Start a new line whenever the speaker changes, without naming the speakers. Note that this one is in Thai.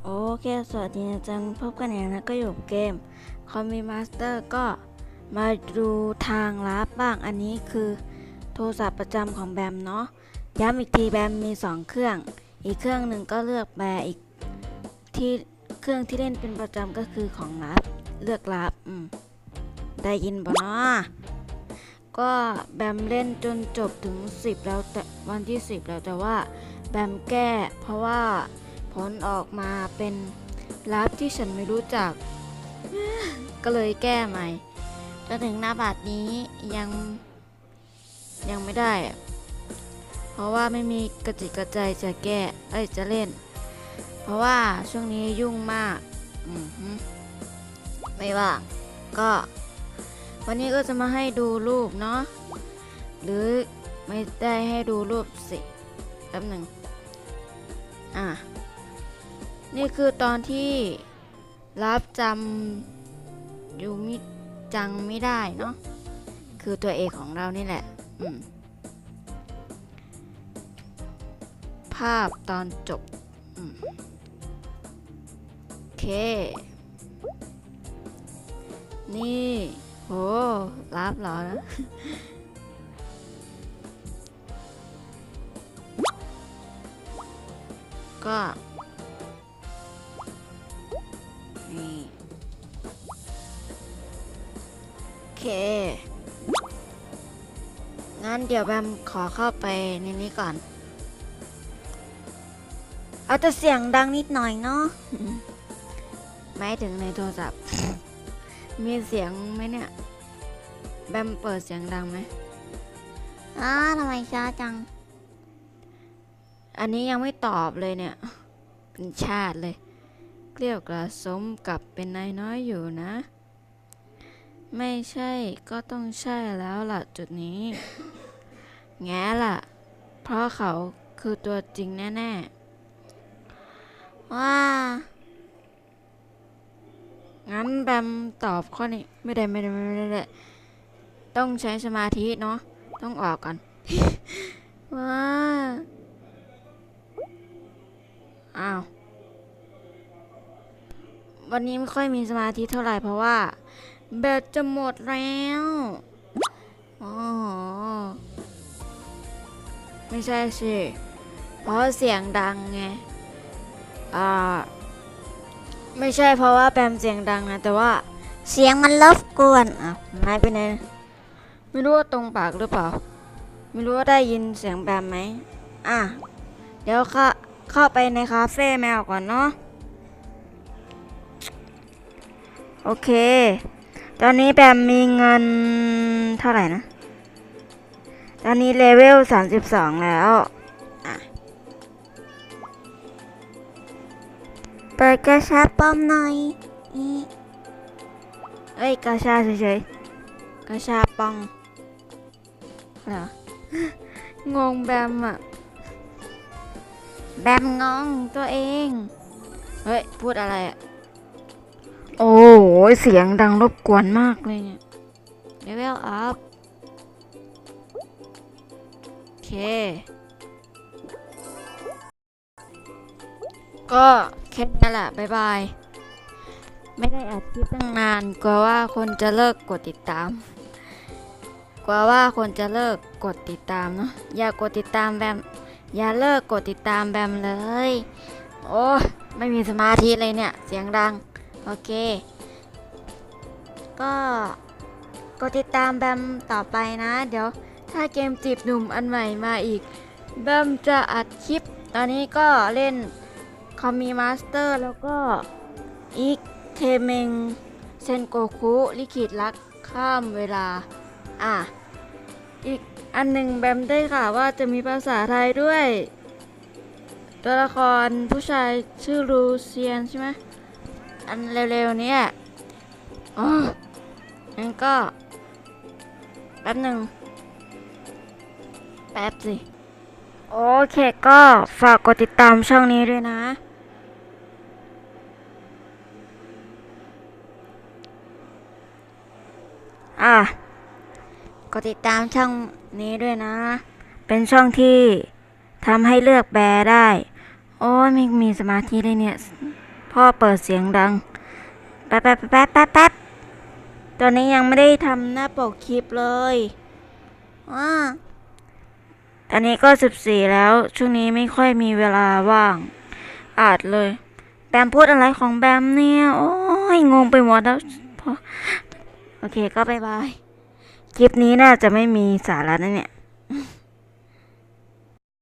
โอเค สวัสดีนะจังพบกันอีกนะก็อยู่เกมคอมมิมาสเตอร์ก็มาดูทางลับบ้างอันนี้คือโทรศัพท์ประจำของแบมเนาะย้ำอีกทีแบมมี2เครื่องอีกเครื่องหนึ่งก็เลือกแบร์อีกที่เครื่องที่เล่นเป็นประจำก็คือของลับเลือกลับได้ยินบ่เนาะก็แบมเล่นจนจบถึง10แล้วแต่วันที่10แล้วแต่ว่าแบมแก้เพราะว่าผลออกมาเป็นลับที่ฉันไม่รู้จัก ก็เลยแก้ใหม่จนถึงหน้าบัดนี้ยังไม่ได้อะเพราะว่าไม่มีกระจิตกระใจจะแก้จะเล่นเพราะว่าช่วงนี้ยุ่งมากไม่ว่างก็วันนี้ก็จะมาให้ดูรูปเนาะหรือไม่ได้ให้ดูรูปสิแป๊บหนึ่งนี่คือตอนที่รับจำยูมิจังไม่ได้เนาะคือตัวเอกของเรานี่แหละภาพตอนจบโอเคนี่โหรับเหรอนะก็นี่โอเคงั้นเดี๋ยวแบมขอเข้าไปในนี้ก่อนเอาแต่เสียงดังนิดหน่อยเนาะไม่ถึงในโทรศัพท์มีเสียงไหมเนี่ยแบมเปิดเสียงดังไหมทำไมช้าจังอันนี้ยังไม่ตอบเลยเนี่ยเป็นชาติเลยเกลี้ยกล่อมสมกับเป็นนายน้อยอยู่นะไม่ใช่ก็ต้องใช่แล้วล่ะจุดนี้แง่ล่ะเพราะเขาคือตัวจริงแน่ๆว่างั้นแบมตอบข้อนี้ไม่ได้ต้องใช้สมาธิเนาะต้องออกก่อนว่าอ้าววันนี้ไม่ค่อยมีสมาธิเท่าไหร่เพราะว่าแบตจะหมดแล้วอ๋อไม่ใช่สิเพราะเสียงดังไงไม่ใช่เพราะว่าแบมเสียงดังนะแต่ว่าเสียงมันรบกวนหายไปไหนไม่รู้ว่าตรงปากหรือเปล่าไม่รู้ว่าได้ยินเสียงแบมไหมเดี๋ยวเข้าไปในคาเฟ่แมวก่อนเนาะโอเคตอนนี้แบมมีเงินเท่าไหร่นะตอนนี้เลเวล32แล้วเปิดกระชาป้อมหน่อยกระชาเฉยๆกระชาปองเหรองงแบมแบมงงตัวเองพูดอะไรโอ้โหเสียงดังรบกวนมากเลยเนี่ยเลเวลอัพโอเคก็แค่นี้แหละบ๊ายบายไม่ได้อัดคลิปตั้งนานกลัวว่าคนจะเลิกกดติดตามเนาะอย่ากดติดตามแบมอย่าเลิกกดติดตามแบมเลยโอ้ไม่มีสมาธิเลยเนี่ยเสียงดังโอเคก็กดติดตามแบมต่อไปนะเดี๋ยวถ้าเกมจีบหนุ่มอันใหม่มาอีกแบมจะอัดคลิปตอนนี้ก็เล่นคอมมีมาสเตอร์แล้วก็อีกเทเมงเซนโกคุลิขิตรักข้ามเวลาอีกอันหนึ่งแบมได้ข่าวว่าจะมีภาษาไทยด้วยตัวละครผู้ชายชื่อลูเซียนใช่ไหมอันเร็วๆนี้งั้นก็แป๊บหนึ่งแป๊บสิโอเคก็ฝากกดติดตามช่องนี้ด้วยนะกดติดตามช่องนี้ด้วยนะเป็นช่องที่ทำให้เลือกแบร์ได้โอ้ยไม่มีสมาธิเลยเนี่ย พ่อเปิดเสียงดังแป๊บแป๊บแป๊บแป๊บแป๊บตอนนี้ยังไม่ได้ทำหน้าปกคลิปเลยตอนนี้ก็14แล้วช่วงนี้ไม่ค่อยมีเวลาว่างอาจเลยแบมพูดอะไรของแบมเนี่ยโอ้ยงงไปหมดแล้วโอเคก็บายบายคลิปนี้น่าจะไม่มีสาระนะเนี่ย